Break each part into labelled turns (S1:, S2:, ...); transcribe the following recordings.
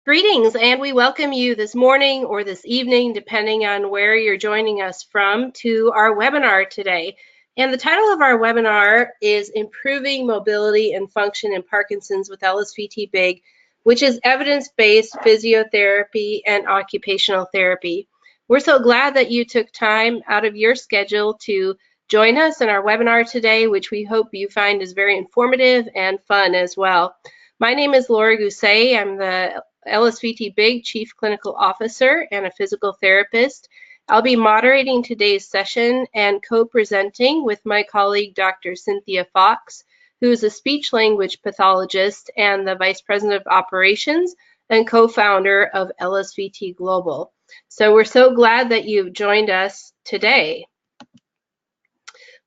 S1: Greetings, and we welcome you this morning or this evening, depending on where you're joining us from, to our webinar today. And the title of our webinar is Improving Mobility and Function in Parkinson's with LSVT BIG, which is evidence-based physiotherapy and occupational therapy. We're so glad that you took time out of your schedule to join us in our webinar today, which we hope you find is very informative and fun as well. My name is Laura Gousset. I'm the LSVT BIG Chief Clinical Officer and a physical therapist. I'll be moderating today's session and co-presenting with my colleague, Dr. Cynthia Fox, who is a speech-language pathologist and the Vice President of Operations and co-founder of LSVT Global. So we're so glad that you've joined us today.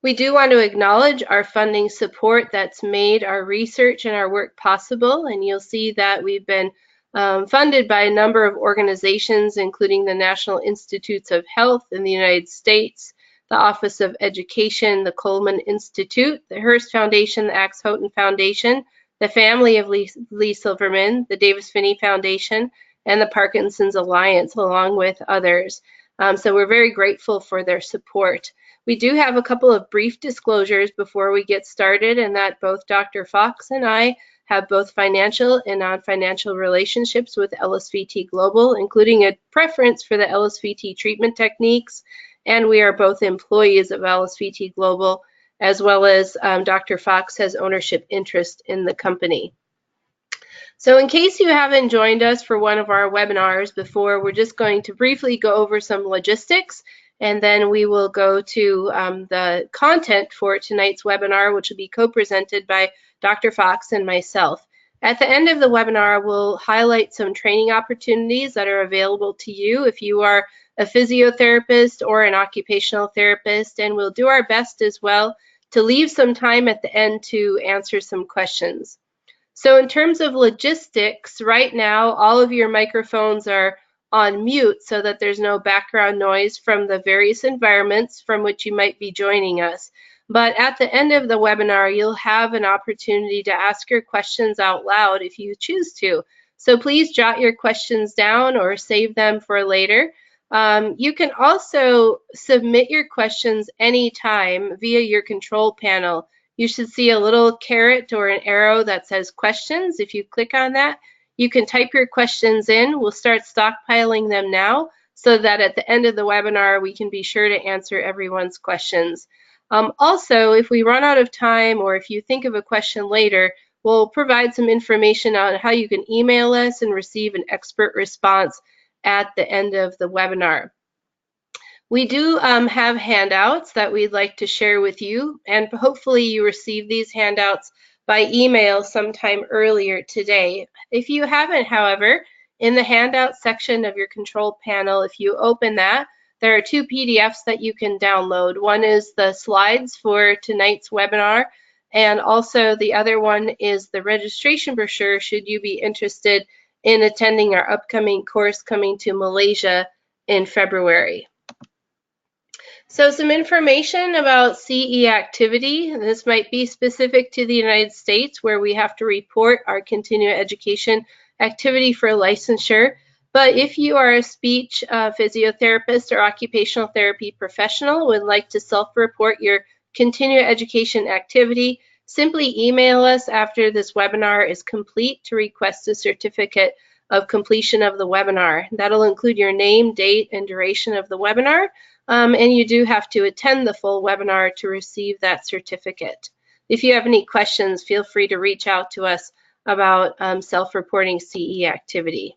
S1: We do want to acknowledge our funding support that's made our research and our work possible, and you'll see that we've been funded by a number of organizations, including the National Institutes of Health in the United States, the Office of Education, the Coleman Institute, the Hearst Foundation, the Axe Houghton Foundation, the family of Lee Silverman, the Davis Phinney Foundation, and the Parkinson's Alliance, along with others. So we're very grateful for their support. We do have a couple of brief disclosures before we get started, and that both Dr. Fox and I have both financial and non-financial relationships with LSVT Global, including a preference for the LSVT treatment techniques, and we are both employees of LSVT Global, as well as Dr. Fox has ownership interest in the company. So in case you haven't joined us for one of our webinars before, we're just going to briefly go over some logistics, and then we will go to the content for tonight's webinar, which will be co-presented by Dr. Fox and myself. At the end of the webinar, we'll highlight some training opportunities that are available to you if you are a physiotherapist or an occupational therapist, and we'll do our best as well to leave some time at the end to answer some questions. So in terms of logistics, right now, all of your microphones are on mute so that there's no background noise from the various environments from which you might be joining us. But at the end of the webinar, you'll have an opportunity to ask your questions out loud if you choose to. So please jot your questions down or save them for later. You can also submit your questions anytime via your control panel. You should see a little caret or an arrow that says questions. If you click on that, you can type your questions in. We'll start stockpiling them now so that at the end of the webinar, we can be sure to answer everyone's questions. Also, if we run out of time or if you think of a question later, we'll provide some information on how you can email us and receive an expert response at the end of the webinar. We do have handouts that we'd like to share with you, and hopefully you receive these handouts by email sometime earlier today. If you haven't, however, in the handout section of your control panel, if you open that, there are two PDFs that you can download. One is the slides for tonight's webinar, and also the other one is the registration brochure should you be interested in attending our upcoming course coming to Malaysia in February. So some information about CE activity. This might be specific to the United States, where we have to report our continuing education activity for licensure. But if you are a speech physiotherapist or occupational therapy professional, would like to self-report your continuing education activity, simply email us after this webinar is complete to request a certificate of completion of the webinar. That'll include your name, date, and duration of the webinar. And you do have to attend the full webinar to receive that certificate. If you have any questions, feel free to reach out to us about self-reporting CE activity.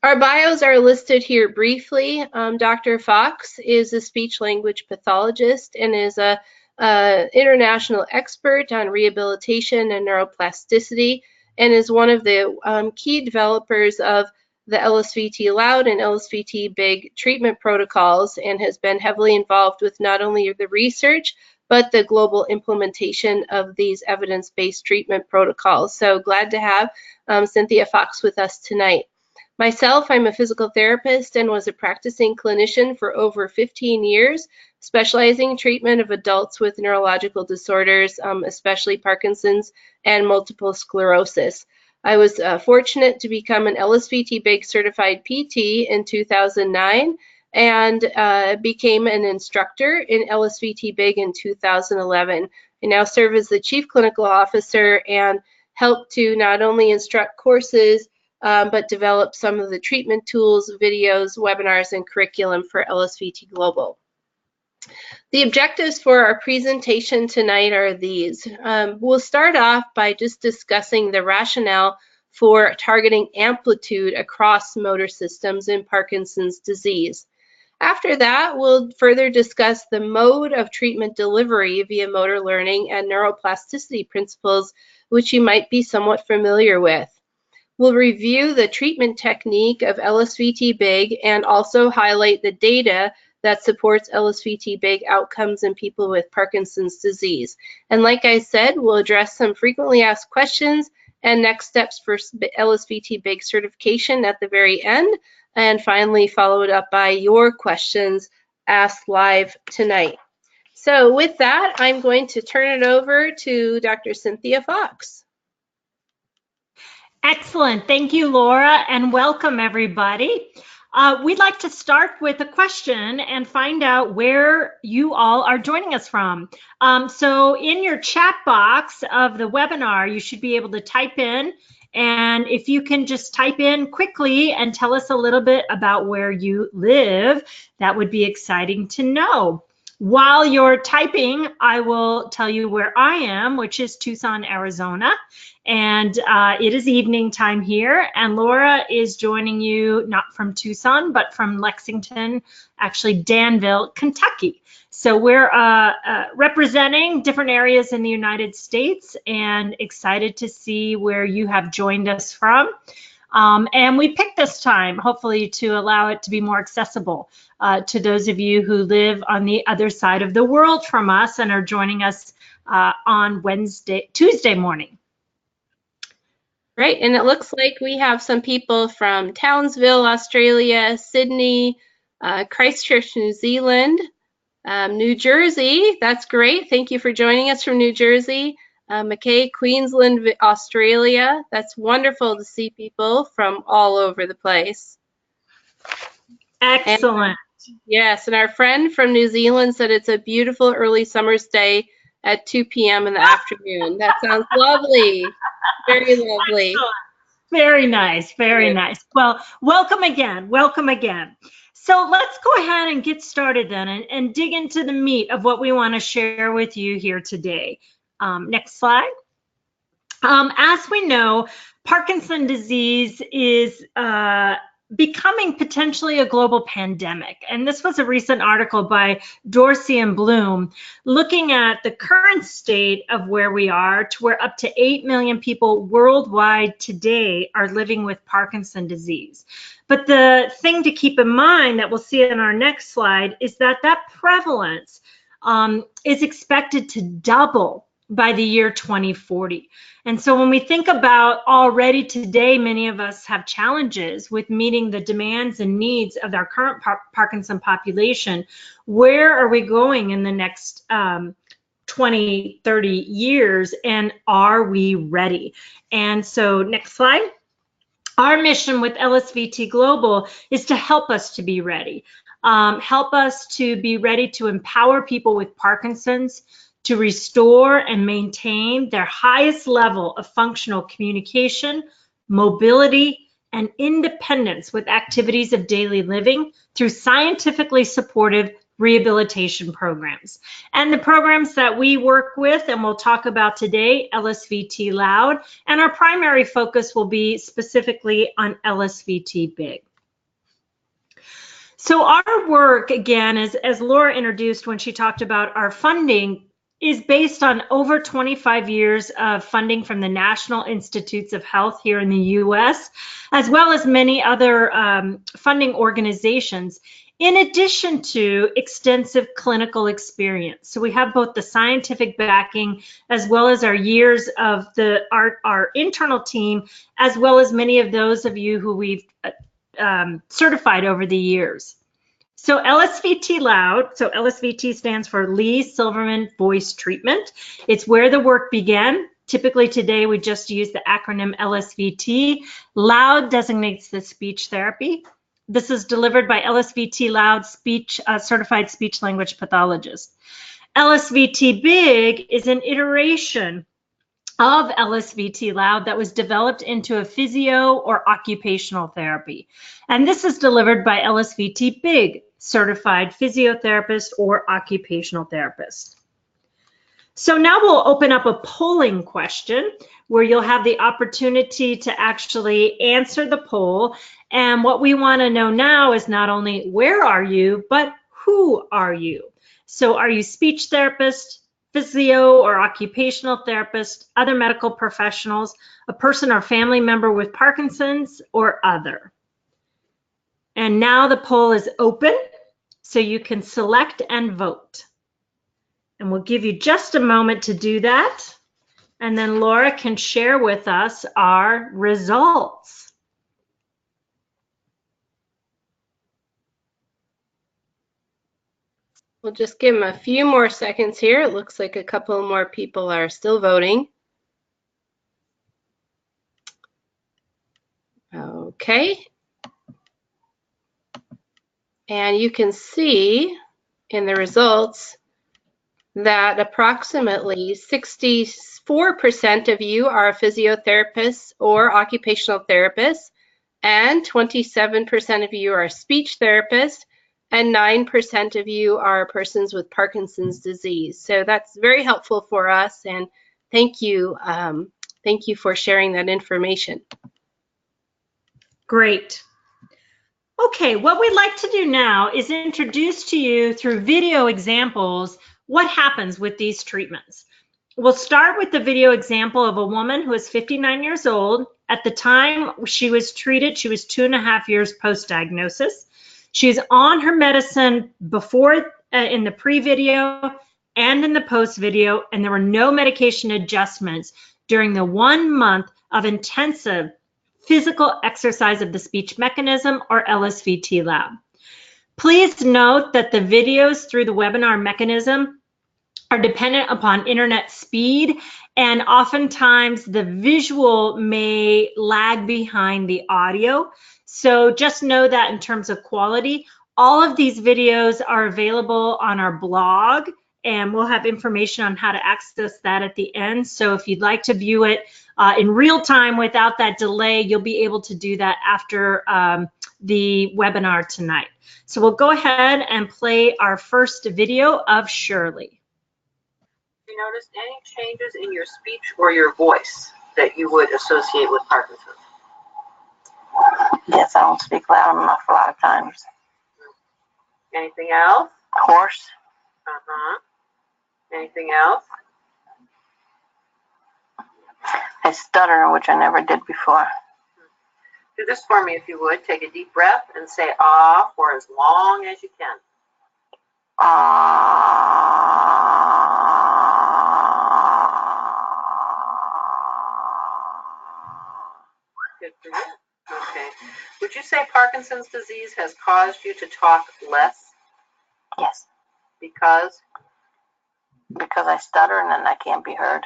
S1: Our bios are listed here briefly. Dr. Fox is a speech-language pathologist and is an international expert on rehabilitation and neuroplasticity, and is one of the key developers of the LSVT LOUD and LSVT BIG treatment protocols, and has been heavily involved with not only the research, but the global implementation of these evidence-based treatment protocols. So glad to have Cynthia Fox with us tonight. Myself, I'm a physical therapist and was a practicing clinician for over 15 years, specializing in treatment of adults with neurological disorders, especially Parkinson's and multiple sclerosis. I was fortunate to become an LSVT BIG certified PT in 2009 and became an instructor in LSVT BIG in 2011. I now serve as the Chief Clinical Officer and help to not only instruct courses, but develop some of the treatment tools, videos, webinars, and curriculum for LSVT Global. The objectives for our presentation tonight are these. We'll start off by just discussing the rationale for targeting amplitude across motor systems in Parkinson's disease. After that, we'll further discuss the mode of treatment delivery via motor learning and neuroplasticity principles, which you might be somewhat familiar with. We'll review the treatment technique of LSVT BIG and also highlight the data that supports LSVT BIG outcomes in people with Parkinson's disease. And like I said, we'll address some frequently asked questions and next steps for LSVT BIG certification at the very end, and finally followed up by your questions asked live tonight. So with that, I'm going to turn it over to Dr. Cynthia Fox.
S2: Excellent. Thank you, Laura, and welcome everybody. We'd like to start with a question and find out where you all are joining us from. So in your chat box of the webinar, you should be able to type in, and if you can just type in quickly and tell us a little bit about where you live, that would be exciting to know. While you're typing, I will tell you where I am, which is Tucson, Arizona. And it is evening time here. And Laura is joining you not from Tucson, but from Lexington, actually Danville, Kentucky. So we're representing different areas in the United States and excited to see where you have joined us from. And we picked this time, hopefully, to allow it to be more accessible to those of you who live on the other side of the world from us and are joining us on Tuesday morning.
S1: Right, and it looks like we have some people from Townsville, Australia, Sydney, Christchurch, New Zealand, New Jersey. That's great. Thank you for joining us from New Jersey. Mackay, Queensland, Australia. That's wonderful to see people from all over the place.
S2: Excellent.
S1: And, yes, and our friend from New Zealand said it's a beautiful early summer's day at 2 p.m. in the afternoon. That sounds lovely. Very lovely.
S2: Excellent. Very nice. Very nice. Well, welcome again. Welcome again. So let's go ahead and get started then and dig into the meat of what we want to share with you here today. Next slide. As we know, Parkinson's disease is becoming potentially a global pandemic. And this was a recent article by Dorsey and Bloom looking at the current state of where we are, to where up to 8 million people worldwide today are living with Parkinson's disease. But the thing to keep in mind that we'll see in our next slide is that that prevalence is expected to double by the year 2040. And so when we think about already today, many of us have challenges with meeting the demands and needs of our current Parkinson population. Where are we going in the next 20, 30 years, and are we ready? And so next slide. Our mission with LSVT Global is to help us to be ready. Help us to be ready to empower people with Parkinson's to restore and maintain their highest level of functional communication, mobility, and independence with activities of daily living through scientifically supportive rehabilitation programs. And the programs that we work with and we'll talk about today, LSVT LOUD, and our primary focus will be specifically on LSVT BIG. So our work, again, as Laura introduced when she talked about our funding, is based on over 25 years of funding from the National Institutes of Health here in the US, as well as many other funding organizations, in addition to extensive clinical experience. So we have both the scientific backing as well as our years of our internal team, as well as many of those of you who we've certified over the years. So LSVT LOUD, so LSVT stands for Lee Silverman Voice Treatment. It's where the work began. Typically today, we just use the acronym LSVT. LOUD designates the speech therapy. This is delivered by LSVT LOUD certified speech language pathologist. LSVT BIG is an iteration of LSVT LOUD that was developed into a physio or occupational therapy. And this is delivered by LSVT BIG, certified physiotherapist or occupational therapist. So now we'll open up a polling question where you'll have the opportunity to actually answer the poll. And what we want to know now is not only where are you, but who are you? So are you speech therapist, physio or occupational therapist, other medical professionals, a person or family member with Parkinson's, or other? And now the poll is open, so you can select and vote. And we'll give you just a moment to do that. And then Laura can share with us our results.
S1: We'll just give them a few more seconds here. It looks like a couple more people are still voting. Okay. And you can see in the results that approximately 64% of you are physiotherapists or occupational therapists, and 27% of you are speech therapists, and 9% of you are persons with Parkinson's disease. So that's very helpful for us, and thank you for sharing that information.
S2: Great. Okay, what we'd like to do now is introduce to you through video examples what happens with these treatments. We'll start with the video example of a woman who is 59 years old. At the time she was treated, she was 2.5 years post-diagnosis. She's on her medicine before in the pre-video and in the post-video, and there were no medication adjustments during the 1 month of intensive physical exercise of the speech mechanism, or LSVT LOUD. Please note that the videos through the webinar mechanism are dependent upon internet speed, and oftentimes the visual may lag behind the audio. So just know that in terms of quality. All of these videos are available on our blog, and we'll have information on how to access that at the end. So if you'd like to view it in real time without that delay, you'll be able to do that after the webinar tonight. So we'll go ahead and play our first video of Shirley.
S3: Have you noticed any changes in your speech or your voice that you would associate with Parkinson's?
S4: Yes, I don't speak loud enough a lot of times.
S3: Anything else?
S4: Hoarse.
S3: Anything else?
S4: I stutter, which I never did before.
S3: Do this for me if you would. Take a deep breath and say ah for as long as you can. Good for you. Okay. Would you say Parkinson's disease has caused you to talk less?
S4: Yes.
S3: Because?
S4: Because I stutter and then I can't be heard.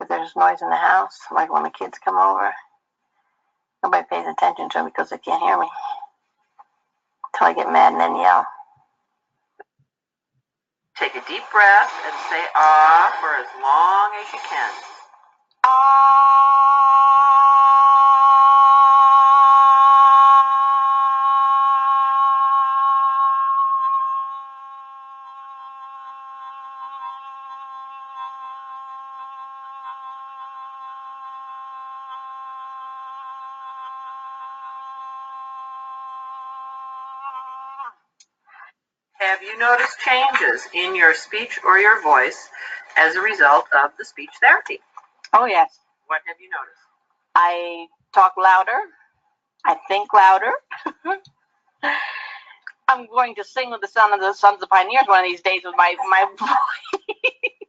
S4: If there's noise in the house, like when the kids come over, nobody pays attention to me because they can't hear me. Until I get mad and then yell.
S3: Take a deep breath and say ah for as long as you can. Have you noticed changes in your speech or your voice as a result of the speech therapy?
S4: Oh, yes.
S3: What have you noticed?
S4: I talk louder. I think louder. I'm going to sing with the Sons of the Pioneers one of these days with my voice.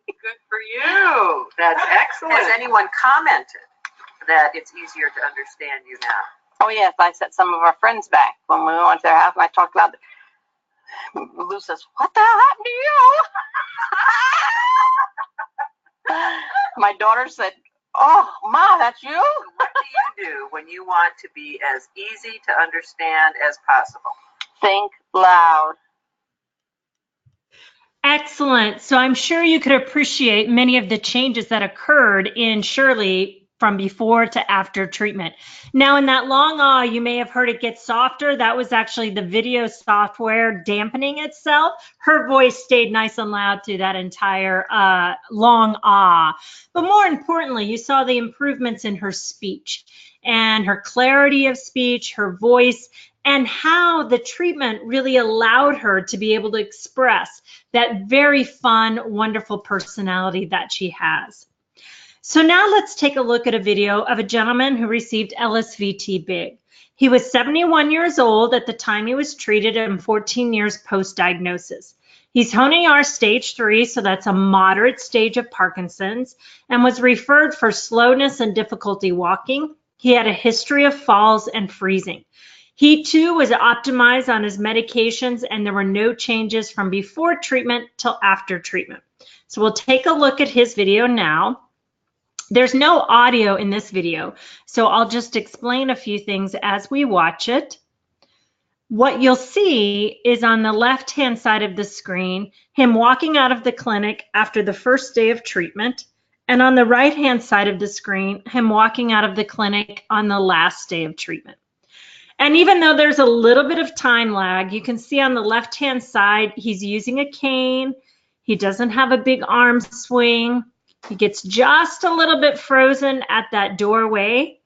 S3: Good for you. That's excellent. Has anyone commented that it's easier to understand you now?
S4: Oh, yes. I set some of our friends back when we went to their house and I talked louder. Lou says, "What the hell happened to you?" My daughter said, "Oh, Ma, that's you?"
S3: What do you do when you want to be as easy to understand as possible?
S4: Think loud.
S2: Excellent. So I'm sure you could appreciate many of the changes that occurred in Shirley from before to after treatment. Now, in that long ah, you may have heard it get softer. That was actually the video software dampening itself. Her voice stayed nice and loud through that entire long ah. But more importantly, you saw the improvements in her speech and her clarity of speech, her voice, and how the treatment really allowed her to be able to express that very fun, wonderful personality that she has. So now let's take a look at a video of a gentleman who received LSVT BIG. He was 71 years old at the time he was treated and 14 years post-diagnosis. He's Honeyar stage 3, so that's a moderate stage of Parkinson's, and was referred for slowness and difficulty walking. He had a history of falls and freezing. He too was optimized on his medications, and there were no changes from before treatment till after treatment. So we'll take a look at his video now. There's no audio in this video, so I'll just explain a few things as we watch it. What you'll see is on the left-hand side of the screen, him walking out of the clinic after the first day of treatment, and on the right-hand side of the screen, him walking out of the clinic on the last day of treatment. And even though there's a little bit of time lag, you can see on the left-hand side, he's using a cane. He doesn't have a big arm swing. He gets just a little bit frozen at that doorway,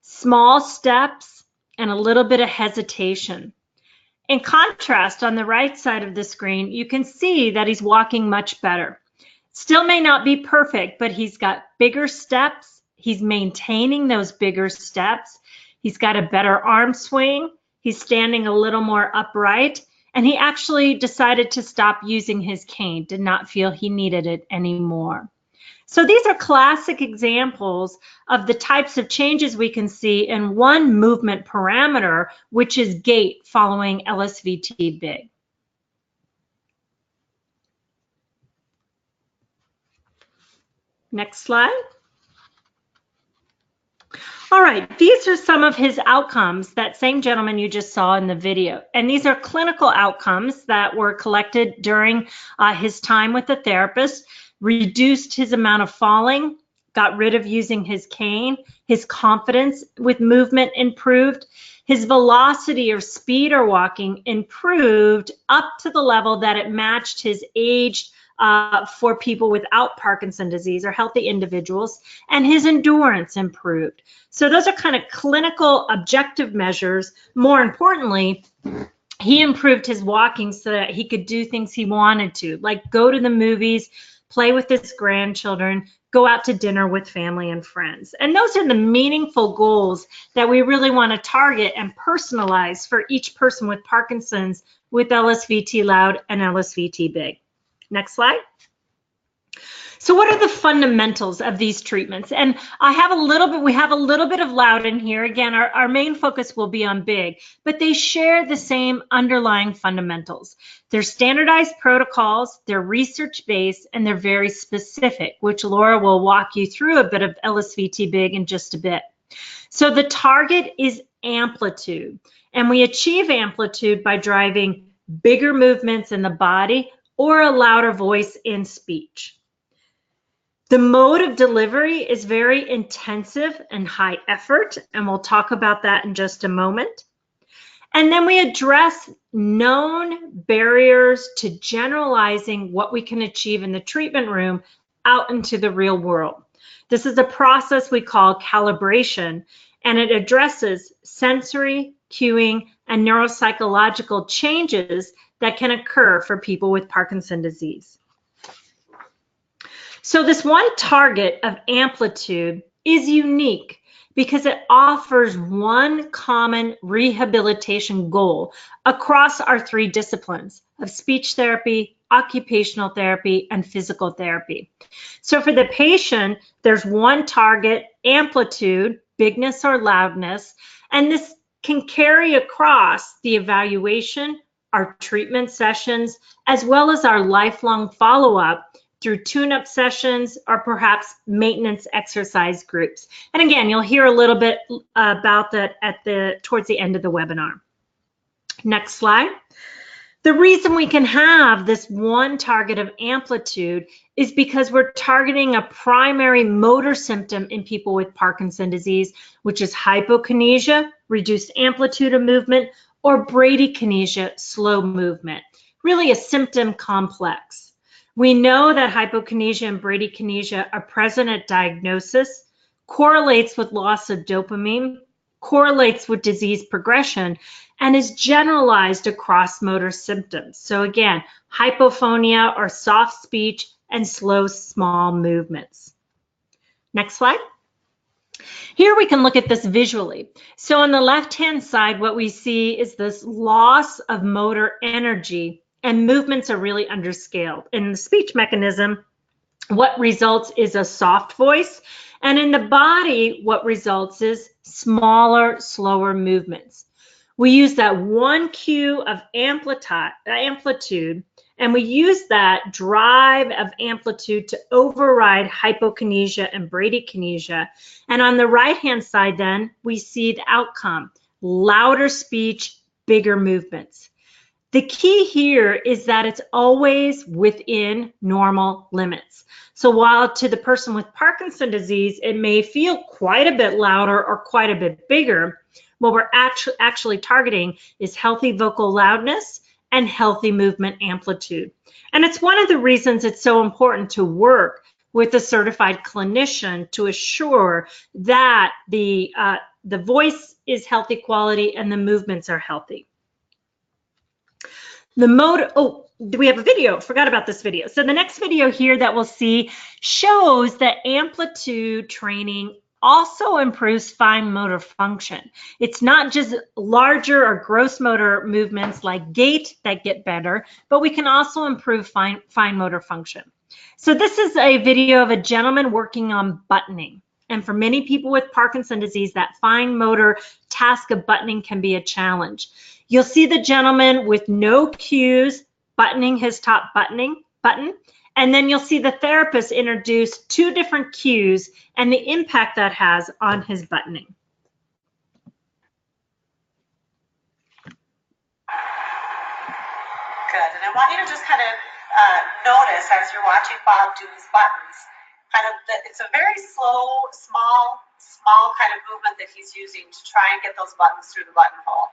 S2: small steps, and a little bit of hesitation. In contrast, on the right side of the screen, you can see that he's walking much better. Still may not be perfect, but he's got bigger steps. He's maintaining those bigger steps. He's got a better arm swing. He's standing a little more upright. And he actually decided to stop using his cane, did not feel he needed it anymore. So these are classic examples of the types of changes we can see in one movement parameter, which is gait following LSVT BIG. Next slide. All right, these are some of his outcomes, that same gentleman you just saw in the video. And these are clinical outcomes that were collected during his time with the therapist. Reduced his amount of falling, got rid of using his cane, his confidence with movement improved, his velocity or speed or walking improved up to the level that it matched his age for people without Parkinson's disease or healthy individuals, and his endurance improved. So those are kind of clinical objective measures. More importantly, he improved his walking so that he could do things he wanted to, like go to the movies, play with his grandchildren, go out to dinner with family and friends. And those are the meaningful goals that we really want to target and personalize for each person with Parkinson's with LSVT LOUD and LSVT BIG. Next slide. So what are the fundamentals of these treatments? And we have a little bit of LOUD in here. Again, our main focus will be on BIG, but they share the same underlying fundamentals. They're standardized protocols, they're research-based, and they're very specific, which Laura will walk you through a bit of LSVT BIG in just a bit. So the target is amplitude, and we achieve amplitude by driving bigger movements in the body or a louder voice in speech. The mode of delivery is very intensive and high effort, and we'll talk about that in just a moment. And then we address known barriers to generalizing what we can achieve in the treatment room out into the real world. This is a process we call calibration, and it addresses sensory, cueing, and neuropsychological changes that can occur for people with Parkinson's disease. So this one target of amplitude is unique because it offers one common rehabilitation goal across our three disciplines of speech therapy, occupational therapy, and physical therapy. So for the patient, there's one target, amplitude, bigness or loudness, and this can carry across the evaluation, our treatment sessions, as well as our lifelong follow-up through tune-up sessions, or perhaps maintenance exercise groups. And again, you'll hear a little bit about that towards the end of the webinar. Next slide. The reason we can have this one target of amplitude is because we're targeting a primary motor symptom in people with Parkinson's disease, which is hypokinesia, reduced amplitude of movement, or bradykinesia, slow movement. Really a symptom complex. We know that hypokinesia and bradykinesia are present at diagnosis, correlates with loss of dopamine, correlates with disease progression, and is generalized across motor symptoms. So again, hypophonia or soft speech and slow, small movements. Next slide. Here we can look at this visually. So on the left-hand side, what we see is this loss of motor energy, and movements are really underscaled. In the speech mechanism, what results is a soft voice, and in the body, what results is smaller, slower movements. We use that one cue of amplitude, and we use that drive of amplitude to override hypokinesia and bradykinesia. And on the right-hand side, then, we see the outcome: louder speech, bigger movements. The key here is that it's always within normal limits. So while to the person with Parkinson's disease, it may feel quite a bit louder or quite a bit bigger, what we're actually targeting is healthy vocal loudness and healthy movement amplitude. And it's one of the reasons it's so important to work with a certified clinician to assure that the voice is healthy quality and the movements are healthy. We have a video, forgot about this video. So the next video here that we'll see shows that amplitude training also improves fine motor function. It's not just larger or gross motor movements like gait that get better, but we can also improve fine motor function. So this is a video of a gentleman working on buttoning. And for many people with Parkinson's disease, that fine motor task of buttoning can be a challenge. You'll see the gentleman with no cues buttoning his top button, and then you'll see the therapist introduce two different cues and the impact that has on his buttoning.
S3: Good, and I want you to just kind of notice as you're watching Bob do his buttons, it's a very slow, small kind of movement that he's using to try and get those buttons through the buttonhole.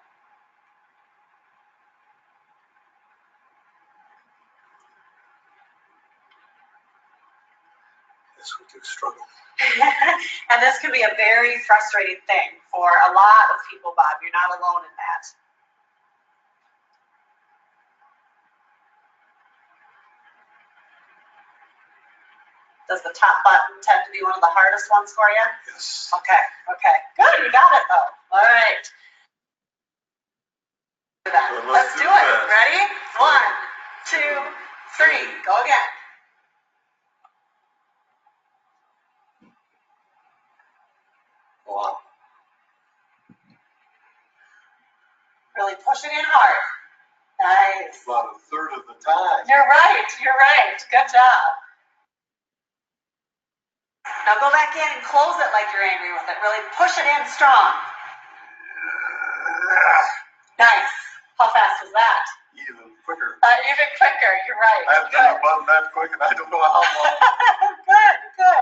S5: We do struggle.
S3: And this can be a very frustrating thing for a lot of people, Bob. You're not alone in that. Does the top button tend to be one of the hardest ones for you?
S5: Yes.
S3: Okay, good, you got it though. All right. Let's do it. Ready? 1, 2, 3, go again.
S5: Wow.
S3: Really push it in hard. Nice.
S5: About a third of the time.
S3: You're right. Good job. Now go back in and close it like you're angry with it. Really push it in strong. Nice. How fast was that?
S5: Even quicker.
S3: Even quicker. You're right.
S5: I haven't done a button that quick, and I don't know how long.
S3: Good.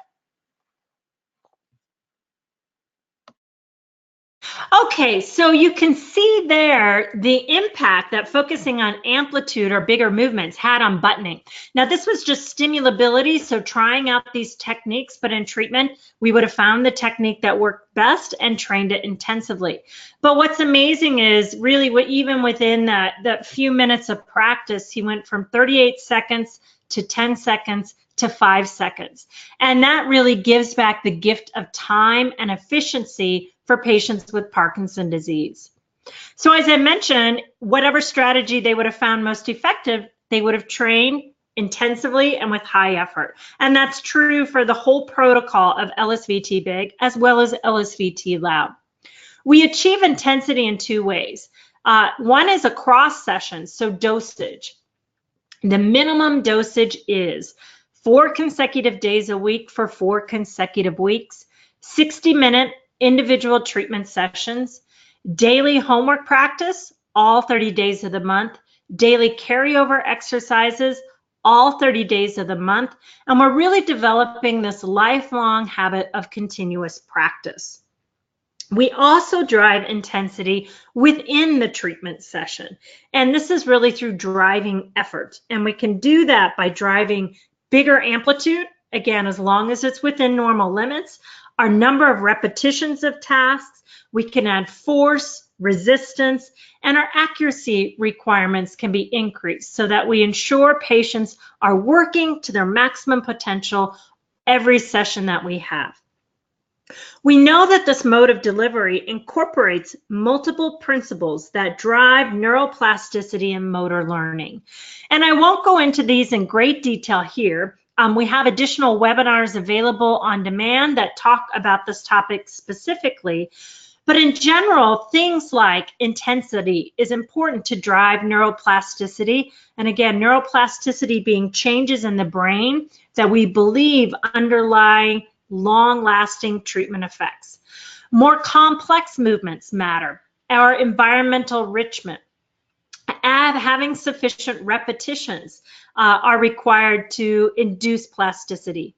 S2: Okay, so you can see there the impact that focusing on amplitude or bigger movements had on buttoning. Now, this was just stimulability, so trying out these techniques, but in treatment, we would have found the technique that worked best and trained it intensively. But what's amazing is really even within that few minutes of practice, he went from 38 seconds to 10 seconds to 5 seconds. And that really gives back the gift of time and efficiency for patients with Parkinson's disease. So as I mentioned, whatever strategy they would have found most effective, they would have trained intensively and with high effort. And that's true for the whole protocol of LSVT BIG as well as LSVT LOUD. We achieve intensity in two ways. One is across sessions, so dosage. The minimum dosage is 4 consecutive days a week for 4 consecutive weeks, 60-minute individual treatment sessions, daily homework practice, all 30 days of the month, daily carryover exercises, all 30 days of the month, and we're really developing this lifelong habit of continuous practice. We also drive intensity within the treatment session, and this is really through driving effort, and we can do that by driving bigger amplitude, again, as long as it's within normal limits, our number of repetitions of tasks, we can add force, resistance, and our accuracy requirements can be increased so that we ensure patients are working to their maximum potential every session that we have. We know that this mode of delivery incorporates multiple principles that drive neuroplasticity and motor learning. And I won't go into these in great detail here. We have additional webinars available on demand that talk about this topic specifically. But in general, things like intensity is important to drive neuroplasticity. And again, neuroplasticity being changes in the brain that we believe underlie long-lasting treatment effects. More complex movements matter. Our environmental enrichment, having sufficient repetitions are required to induce plasticity.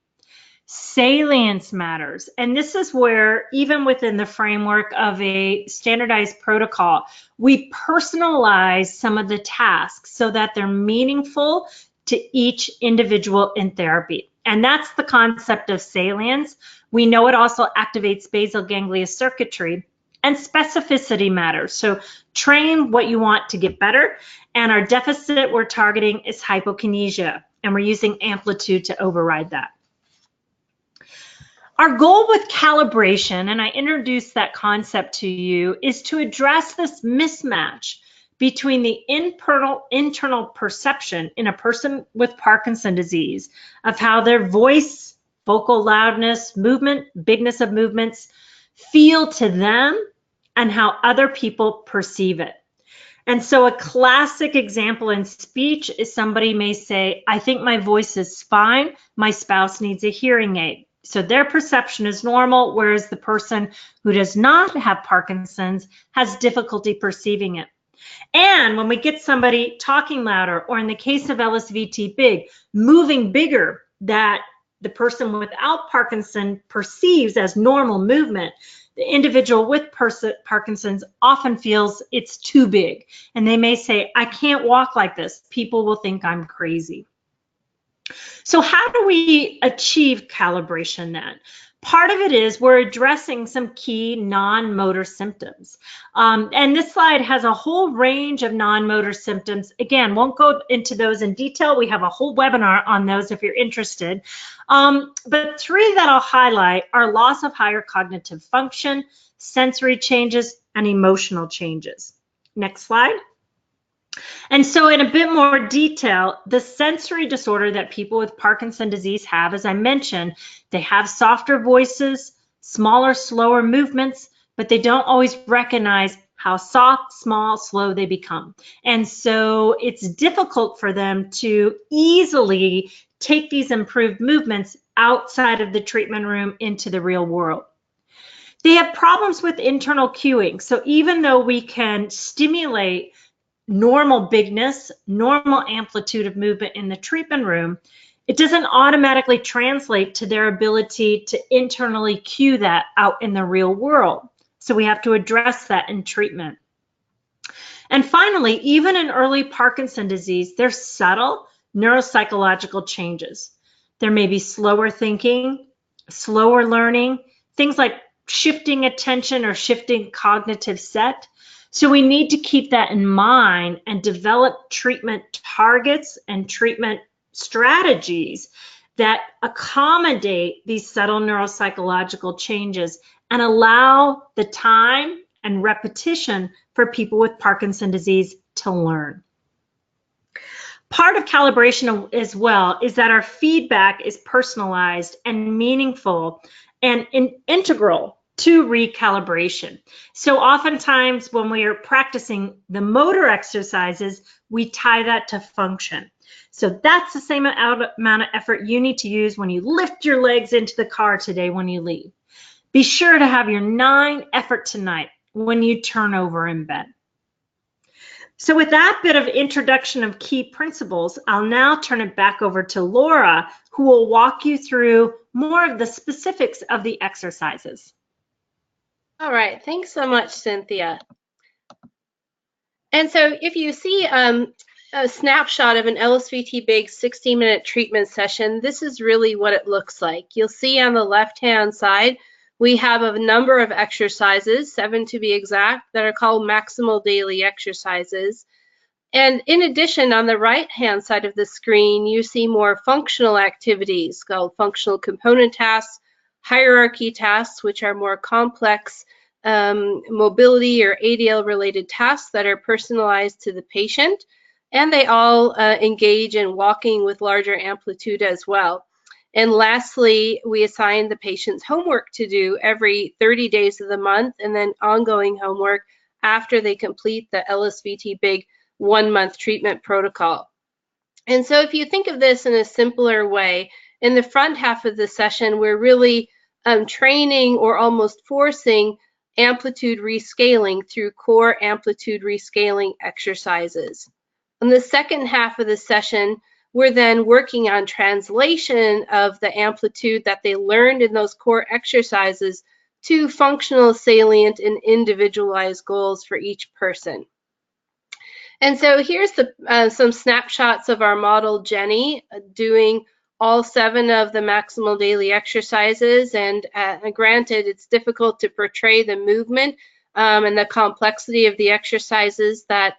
S2: Salience matters, and this is where, even within the framework of a standardized protocol, we personalize some of the tasks so that they're meaningful to each individual in therapy. And that's the concept of salience. We know it also activates basal ganglia circuitry, and specificity matters. So train what you want to get better, and our deficit we're targeting is hypokinesia, and we're using amplitude to override that. Our goal with calibration, and I introduced that concept to you, is to address this mismatch between the internal perception in a person with Parkinson's disease of how their voice, vocal loudness, movement, bigness of movements feel to them and how other people perceive it. And so a classic example in speech is somebody may say, I think my voice is fine, my spouse needs a hearing aid. So their perception is normal, whereas the person who does not have Parkinson's has difficulty perceiving it. And when we get somebody talking louder, or in the case of LSVT BIG, moving bigger, that the person without Parkinson perceives as normal movement, the individual with Parkinson's often feels it's too big. And they may say, I can't walk like this. People will think I'm crazy. So how do we achieve calibration then? Part of it is we're addressing some key non-motor symptoms. And this slide has a whole range of non-motor symptoms. Again, won't go into those in detail. We have a whole webinar on those if you're interested. But 3 that I'll highlight are loss of higher cognitive function, sensory changes, and emotional changes. Next slide. And so in a bit more detail, the sensory disorder that people with Parkinson's disease have, as I mentioned, they have softer voices, smaller, slower movements, but they don't always recognize how soft, small, slow they become. And so it's difficult for them to easily take these improved movements outside of the treatment room into the real world. They have problems with internal cueing. So even though we can stimulate normal bigness, normal amplitude of movement in the treatment room, it doesn't automatically translate to their ability to internally cue that out in the real world. So we have to address that in treatment. And finally, even in early Parkinson's disease, there's subtle neuropsychological changes. There may be slower thinking, slower learning, things like shifting attention or shifting cognitive set. So we need to keep that in mind and develop treatment targets and treatment strategies that accommodate these subtle neuropsychological changes and allow the time and repetition for people with Parkinson's disease to learn. Part of calibration as well is that our feedback is personalized and meaningful and integral to recalibration. So oftentimes when we are practicing the motor exercises, we tie that to function. So that's the same amount of effort you need to use when you lift your legs into the car today when you leave. Be sure to have your 9 effort tonight when you turn over in bed. So with that bit of introduction of key principles, I'll now turn it back over to Laura, who will walk you through more of the specifics of the exercises.
S1: All right, thanks so much, Cynthia. And so if you see a snapshot of an LSVT BIG 60-minute treatment session, this is really what it looks like. You'll see on the left-hand side, we have a number of exercises, 7 to be exact, that are called maximal daily exercises. And in addition, on the right-hand side of the screen, you see more functional activities called functional component tasks, hierarchy tasks, which are more complex mobility or ADL related tasks that are personalized to the patient. And they all engage in walking with larger amplitude as well. And lastly, we assign the patient's homework to do every 30 days of the month, and then ongoing homework after they complete the LSVT BIG 1-month treatment protocol. And so if you think of this in a simpler way, in the front half of the session, we're really training or almost forcing amplitude rescaling through core amplitude rescaling exercises. In the second half of the session, we're then working on translation of the amplitude that they learned in those core exercises to functional, salient, and individualized goals for each person. And so here's some snapshots of our model Jenny doing all 7 of the maximal daily exercises. And granted, it's difficult to portray the movement and the complexity of the exercises that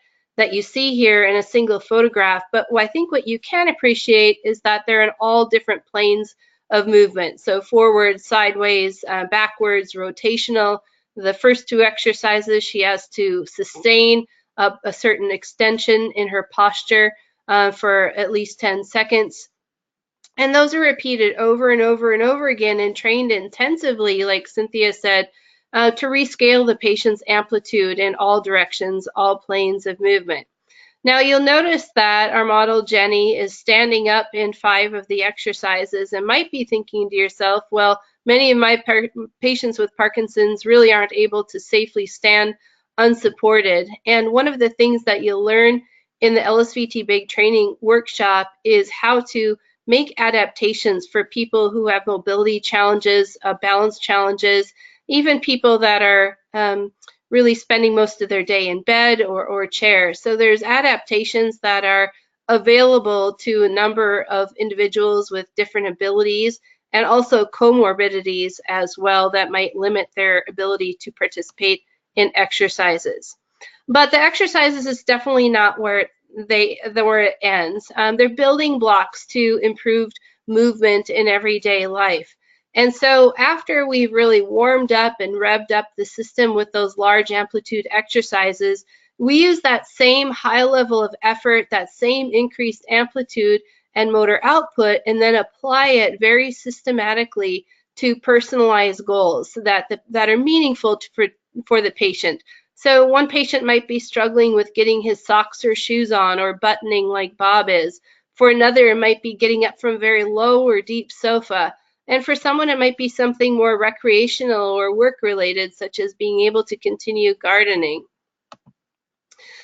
S1: you see here in a single photograph. But I think what you can appreciate is that they're in all different planes of movement. So forward, sideways, backwards, rotational. The first 2 exercises, she has to sustain a certain extension in her posture for at least 10 seconds. And those are repeated over and over and over again and trained intensively, like Cynthia said, to rescale the patient's amplitude in all directions, all planes of movement. Now you'll notice that our model Jenny is standing up in 5 of the exercises and might be thinking to yourself, well, many of my patients with Parkinson's really aren't able to safely stand unsupported. And one of the things that you'll learn in the LSVT BIG training workshop is how to make adaptations for people who have mobility challenges, balance challenges, even people that are really spending most of their day in bed or chair. So there's adaptations that are available to a number of individuals with different abilities and also comorbidities as well that might limit their ability to participate in exercises. But the exercises is definitely not where it ends. They're building blocks to improved movement in everyday life. And so after we've really warmed up and revved up the system with those large amplitude exercises, we use that same high level of effort, that same increased amplitude and motor output, and then apply it very systematically to personalized goals that are meaningful for the patient. So one patient might be struggling with getting his socks or shoes on or buttoning like Bob is. For another, it might be getting up from a very low or deep sofa. And for someone, it might be something more recreational or work-related, such as being able to continue gardening.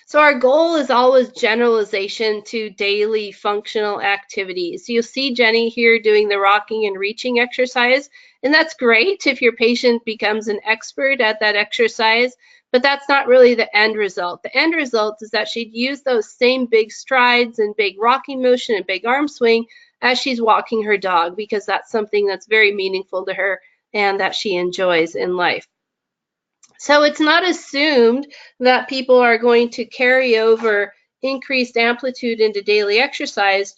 S1: So our goal is always generalization to daily functional activities. You'll see Jenny here doing the rocking and reaching exercise, and that's great if your patient becomes an expert at that exercise, but that's not really the end result. The end result is that she'd use those same big strides and big rocking motion and big arm swing as she's walking her dog, because that's something that's very meaningful to her and that she enjoys in life. So it's not assumed that people are going to carry over increased amplitude into daily exercise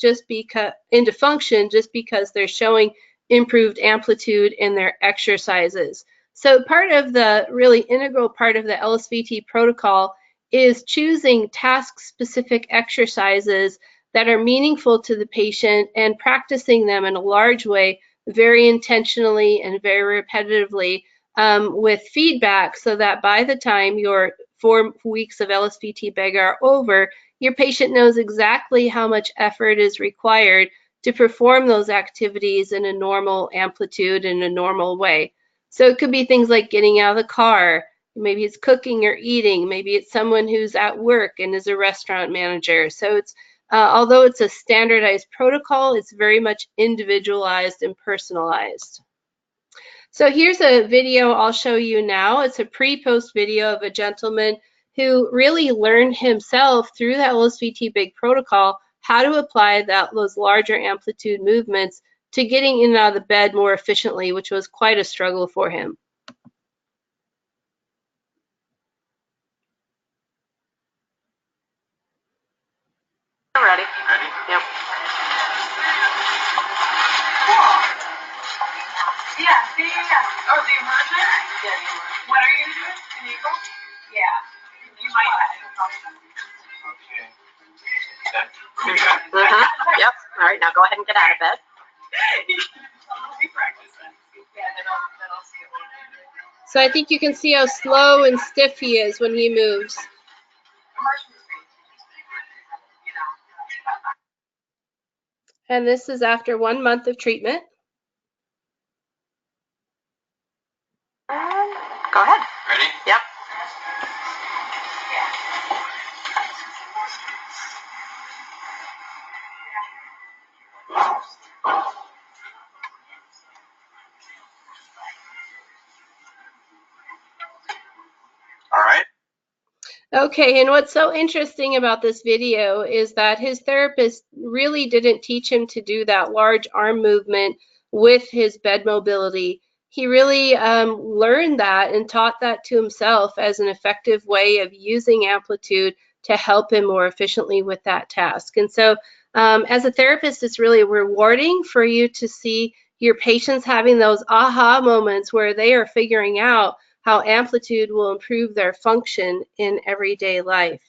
S1: into function just because they're showing improved amplitude in their exercises. So part of the really integral part of the LSVT protocol is choosing task-specific exercises that are meaningful to the patient and practicing them in a large way, very intentionally and very repetitively with feedback, so that by the time your 4 weeks of LSVT BIG are over, your patient knows exactly how much effort is required to perform those activities in a normal amplitude, in a normal way. So it could be things like getting out of the car, maybe it's cooking or eating, maybe it's someone who's at work and is a restaurant manager. So it's although it's a standardized protocol, it's very much individualized and personalized. So here's a video I'll show you now. It's a pre-post video of a gentleman who really learned himself through that LSVT BIG protocol how to apply those larger amplitude movements to getting in and out of the bed more efficiently, which was quite a struggle for him.
S4: Ready?
S5: Ready?
S4: Yep.
S3: Yeah. Oh, the emergent?
S4: Yeah.
S3: What are you doing? An eagle? Yeah. You might have.
S4: Mm-hmm. Yep. All right, now go ahead and get out of bed.
S1: So I think you can see how slow and stiff he is when he moves. And this is after 1 month of treatment.
S4: Go ahead.
S5: Ready?
S4: Yep.
S5: All right.
S1: Okay, and what's so interesting about this video is that his therapist really didn't teach him to do that large arm movement with his bed mobility. He really learned that and taught that to himself as an effective way of using amplitude to help him more efficiently with that task. And so as a therapist, it's really rewarding for you to see your patients having those aha moments where they are figuring out how amplitude will improve their function in everyday life.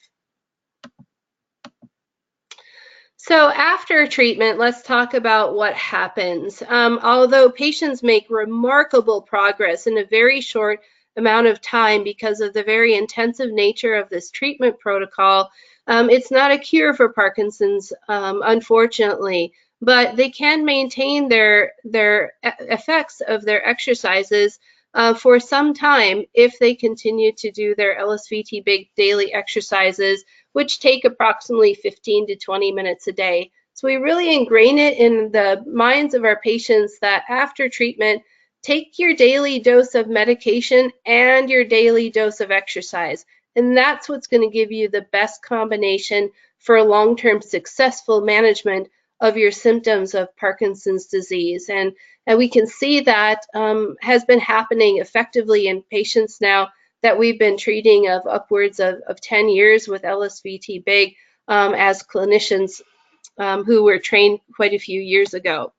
S1: So after treatment, let's talk about what happens. Although patients make remarkable progress in a very short amount of time because of the very intensive nature of this treatment protocol, it's not a cure for Parkinson's, unfortunately, but they can maintain their effects of their exercises for some time if they continue to do their LSVT BIG daily exercises, which take approximately 15 to 20 minutes a day. So we really ingrain it in the minds of our patients that after treatment, take your daily dose of medication and your daily dose of exercise. And that's what's going to give you the best combination for long-term successful management of your symptoms of Parkinson's disease. And we can see that has been happening effectively in patients now that we've been treating of upwards of 10 years with LSVT BIG as clinicians who were trained quite a few years ago.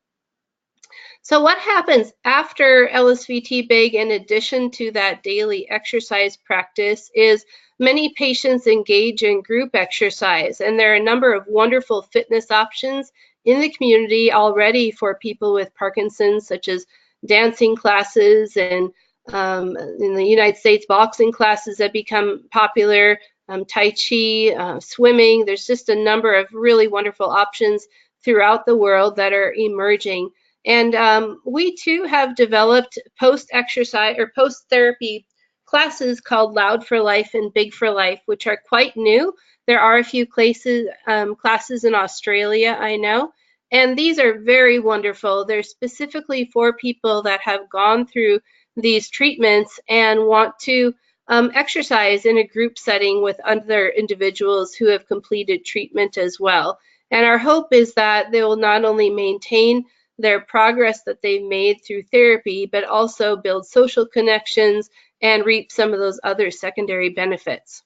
S1: So what happens after LSVT BIG, in addition to that daily exercise practice, is many patients engage in group exercise, and there are a number of wonderful fitness options in the community already for people with Parkinson's, such as dancing classes and in the United States, boxing classes that become popular, Tai Chi, swimming. There's just a number of really wonderful options throughout the world that are emerging. And we too have developed post-exercise or post-therapy classes called Loud for Life and Big for Life, which are quite new. There are a few classes in Australia, I know, and these are very wonderful. They're specifically for people that have gone through these treatments and want to exercise in a group setting with other individuals who have completed treatment as well. And our hope is that they will not only maintain their progress that they've made through therapy, but also build social connections and reap some of those other secondary benefits.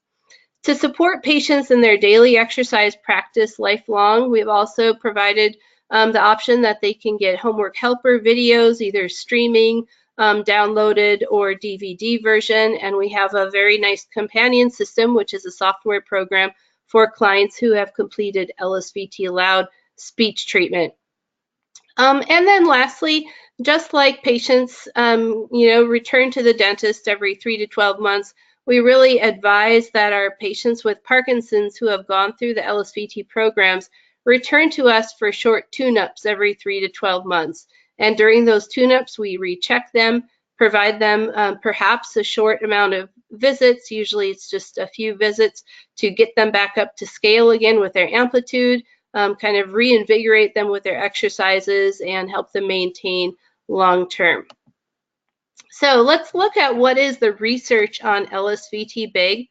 S1: To support patients in their daily exercise practice lifelong, we've also provided the option that they can get homework helper videos, either streaming, downloaded, or DVD version. And we have a very nice companion system, which is a software program for clients who have completed LSVT LOUD speech treatment. And then lastly, just like patients, return to the dentist every 3 to 12 months, we really advise that our patients with Parkinson's who have gone through the LSVT programs return to us for short tune-ups every 3 to 12 months. And during those tune-ups, we recheck them, provide them perhaps a short amount of visits. Usually it's just a few visits to get them back up to scale again with their amplitude, kind of reinvigorate them with their exercises and help them maintain long-term. So let's look at what is the research on LSVT BIG.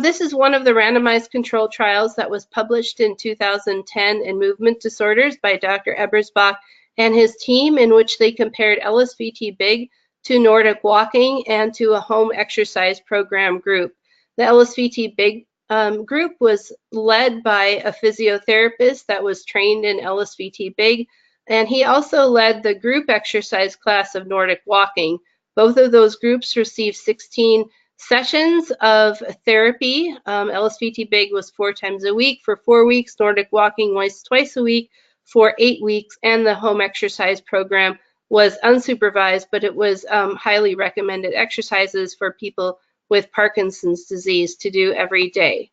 S1: This is one of the randomized control trials that was published in 2010 in Movement Disorders by Dr. Ebersbach and his team, in which they compared LSVT BIG to Nordic walking and to a home exercise program group. The LSVT BIG group was led by a physiotherapist that was trained in LSVT BIG, and he also led the group exercise class of Nordic walking. Both of those groups received 16 sessions of therapy. LSVT BIG was 4 times a week for 4 weeks, Nordic walking was twice a week for 8 weeks, and the home exercise program was unsupervised, but it was highly recommended exercises for people with Parkinson's disease to do every day.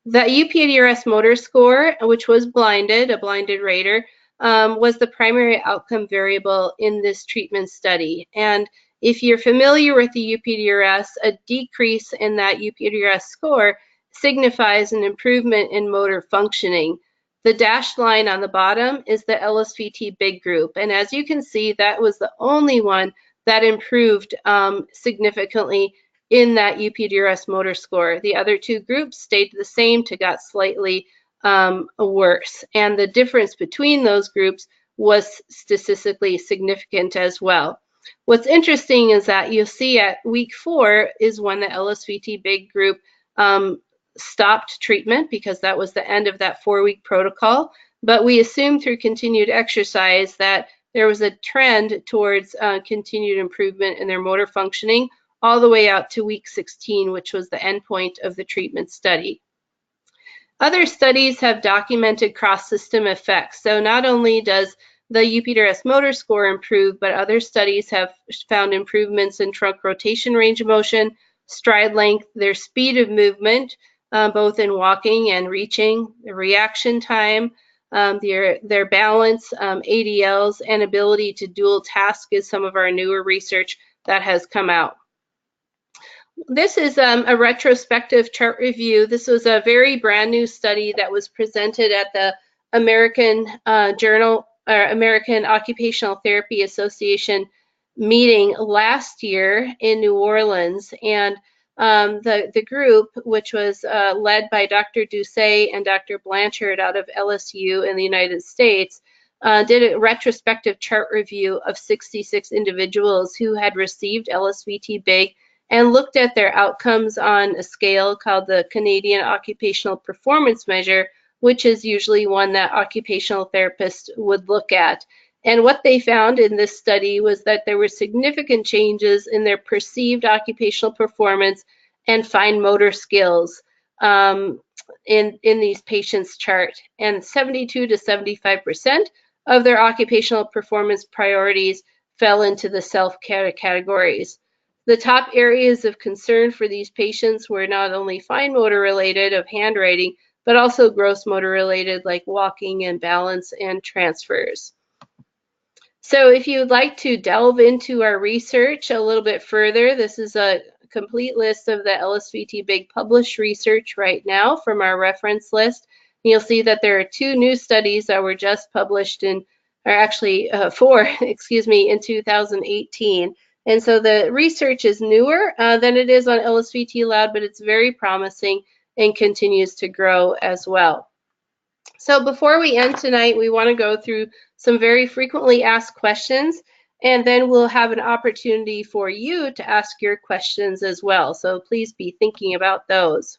S1: The UPDRS motor score, which was blinded, a blinded rater, was the primary outcome variable in this treatment study. And if you're familiar with the UPDRS, a decrease in that UPDRS score signifies an improvement in motor functioning. The dashed line on the bottom is the LSVT BIG group. And as you can see, that was the only one that improved significantly in that UPDRS motor score. The other 2 groups stayed the same to got slightly worse. And the difference between those groups was statistically significant as well. What's interesting is that you'll see at week 4 is when the LSVT BIG group stopped treatment, because that was the end of that 4-week protocol. But we assume through continued exercise that there was a trend towards continued improvement in their motor functioning all the way out to week 16, which was the endpoint of the treatment study. Other studies have documented cross-system effects. So not only does the UPDRS motor score improve, but other studies have found improvements in trunk rotation range of motion, stride length, their speed of movement, both in walking and reaching, the reaction time, their balance, ADLs, and ability to dual task is some of our newer research that has come out. This is a retrospective chart review. This was a very brand new study that was presented at the American American Occupational Therapy Association meeting last year in New Orleans. And the group, which was led by Dr. Doucet and Dr. Blanchard out of LSU in the United States, did a retrospective chart review of 66 individuals who had received LSVT BIG and looked at their outcomes on a scale called the Canadian Occupational Performance Measure, which is usually one that occupational therapists would look at. And what they found in this study was that there were significant changes in their perceived occupational performance and fine motor skills in these patients' chart. And 72 to 75% of their occupational performance priorities fell into the self-care categories. The top areas of concern for these patients were not only fine motor related of handwriting, but also gross motor related like walking and balance and transfers. So if you'd like to delve into our research a little bit further, this is a complete list of the LSVT BIG published research right now from our reference list. You'll see that there are 2 new studies that were just published in, or actually 4, excuse me, in 2018. And so the research is newer than it is on LSVT LOUD, but it's very promising and continues to grow as well. So before we end tonight, we want to go through some very frequently asked questions, and then we'll have an opportunity for you to ask your questions as well. So please be thinking about those.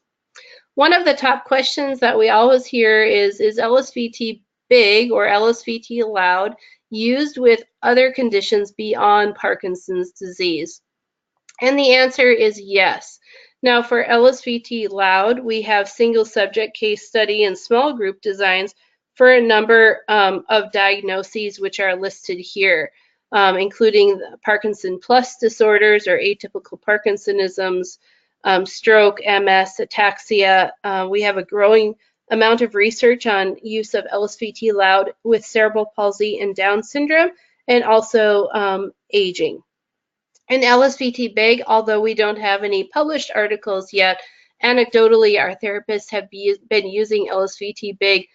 S1: One of the top questions that we always hear is LSVT BIG or LSVT LOUD used with other conditions beyond Parkinson's disease? And the answer is yes. Now for LSVT LOUD, we have single subject case study and small group designs for a number of diagnoses which are listed here. including Parkinson plus disorders or atypical Parkinsonisms, stroke, MS, ataxia. We have a growing amount of research on use of LSVT LOUD with cerebral palsy and Down syndrome, and also aging. And LSVT BIG, although we don't have any published articles yet, anecdotally, our therapists have been using LSVT BIG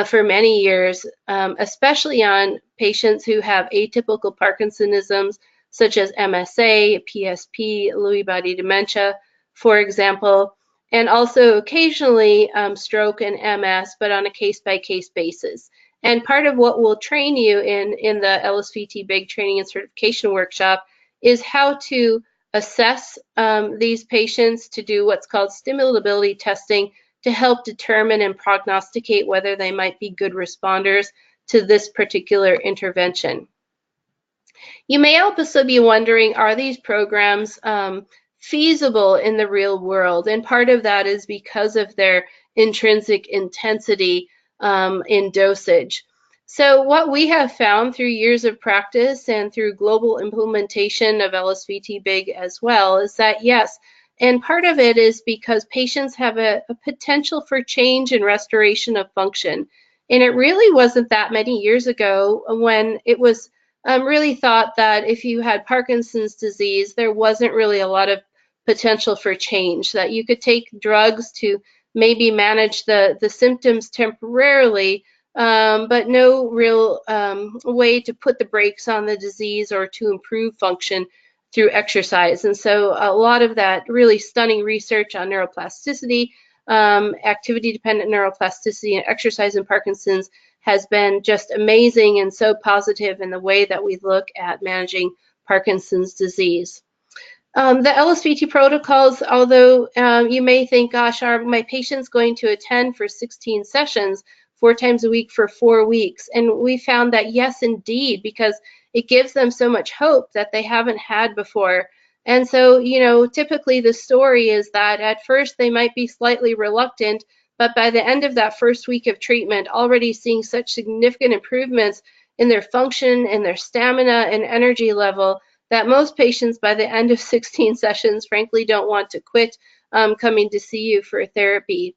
S1: for many years, especially on patients who have atypical Parkinsonisms, such as MSA, PSP, Lewy body dementia, for example, and also occasionally stroke and MS, but on a case-by-case basis. And part of what we'll train you in the LSVT BIG training and certification workshop is how to assess these patients, to do what's called stimulability testing to help determine and prognosticate whether they might be good responders to this particular intervention. You may also be wondering, are these programs feasible in the real world? And part of that is because of their intrinsic intensity in dosage. So what we have found through years of practice and through global implementation of LSVT BIG as well is that yes, and part of it is because patients have a potential for change and restoration of function. And it really wasn't that many years ago when it was really thought that if you had Parkinson's disease, there wasn't really a lot of potential for change, that you could take drugs to maybe manage the symptoms temporarily, but no real way to put the brakes on the disease or to improve function through exercise. And so a lot of that really stunning research on neuroplasticity, activity-dependent neuroplasticity and exercise in Parkinson's has been just amazing and so positive in the way that we look at managing Parkinson's disease. The LSVT protocols, although you may think, gosh, are my patients going to attend for 16 sessions 4 times a week for 4 weeks? And we found that yes, indeed, because it gives them so much hope that they haven't had before. And so, you know, typically the story is that at first they might be slightly reluctant, but by the end of that first week of treatment, already seeing such significant improvements in their function and their stamina and energy level that most patients by the end of 16 sessions, frankly, don't want to quit coming to see you for therapy.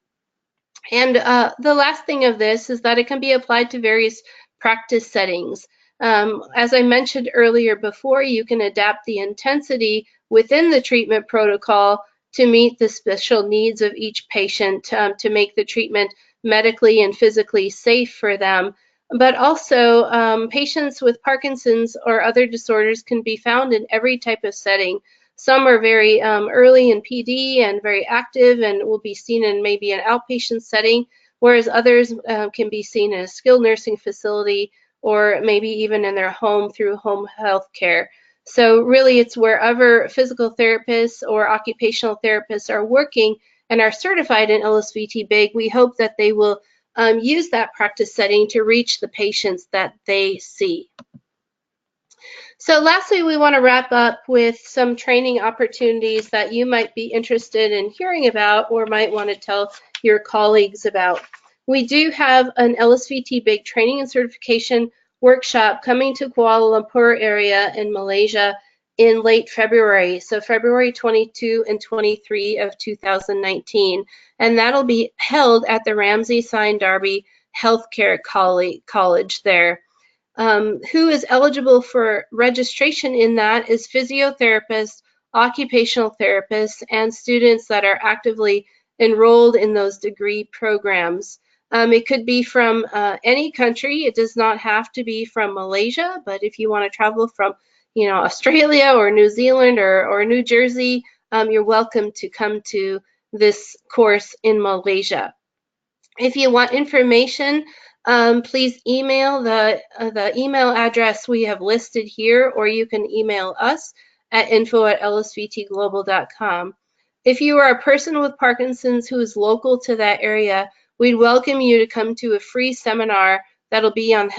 S1: And the last thing of this is that it can be applied to various practice settings. As I mentioned earlier before, you can adapt the intensity within the treatment protocol to meet the special needs of each patient to make the treatment medically and physically safe for them. But also, patients with Parkinson's or other disorders can be found in every type of setting. Some are very early in PD and very active and will be seen in maybe an outpatient setting, whereas others can be seen in a skilled nursing facility or maybe even in their home through home health care. So really it's wherever physical therapists or occupational therapists are working and are certified in LSVT BIG, we hope that they will use that practice setting to reach the patients that they see. So lastly, we want to wrap up with some training opportunities that you might be interested in hearing about or might want to tell your colleagues about. We do have an LSVT BIG training and certification workshop coming to Kuala Lumpur area in Malaysia in late February, so February 22 and 23 of 2019. And that'll be held at the Ramsay Sine Darby Healthcare College there. Who is eligible for registration in that is physiotherapists, occupational therapists, and students that are actively enrolled in those degree programs. It could be from any country. It does not have to be from Malaysia, but if you want to travel from, you know, Australia or New Zealand or New Jersey, you're welcome to come to this course in Malaysia. If you want information, please email the email address we have listed here, or you can email us at info@lsvtglobal.com. If you are a person with Parkinson's who is local to that area, we'd welcome you to come to a free seminar that'll be on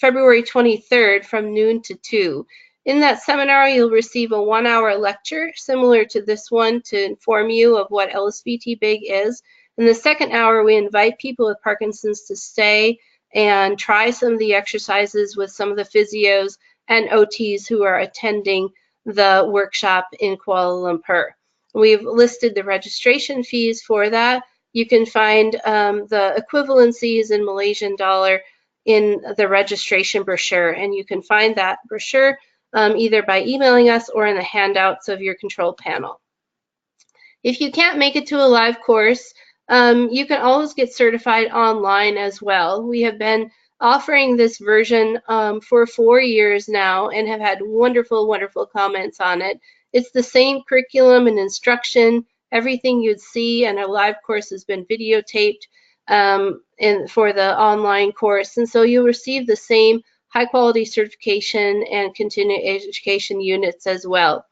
S1: February 23rd from noon to 2. In that seminar, you'll receive a 1-hour lecture similar to this one to inform you of what LSVT BIG is. In the second hour, we invite people with Parkinson's to stay and try some of the exercises with some of the physios and OTs who are attending the workshop in Kuala Lumpur. We've listed the registration fees for that. You can find the equivalencies in Malaysian dollar in the registration brochure, and you can find that brochure either by emailing us or in the handouts of your control panel. If you can't make it to a live course, you can always get certified online as well. We have been offering this version for 4 years now and have had wonderful, wonderful comments on it. It's the same curriculum and instruction. Everything you'd see in a live course has been videotaped for the online course. And so you'll receive the same high quality certification and continuing education units as well.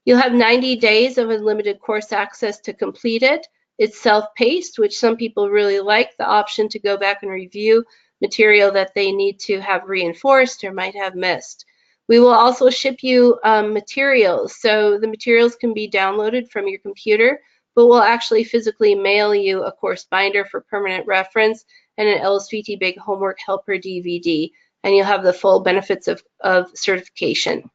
S1: You'll have 90 days of unlimited course access to complete it. It's self-paced, which some people really like, the option to go back and review material that they need to have reinforced or might have missed. We will also ship you materials. So the materials can be downloaded from your computer, but we'll actually physically mail you a course binder for permanent reference and an LSVT Big Homework Helper DVD, and you'll have the full benefits of certification.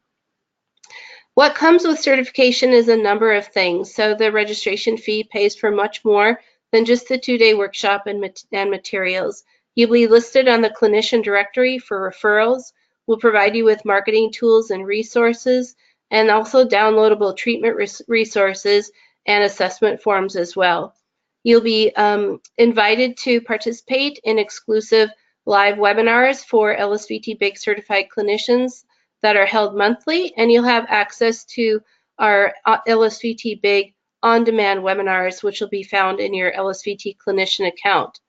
S1: What comes with certification is a number of things. So the registration fee pays for much more than just the 2-day workshop and materials. You'll be listed on the clinician directory for referrals. We'll provide you with marketing tools and resources, and also downloadable treatment resources and assessment forms as well. You'll be invited to participate in exclusive live webinars for LSVT Big certified clinicians that are held monthly, and you'll have access to our LSVT Big on-demand webinars, which will be found in your LSVT clinician account.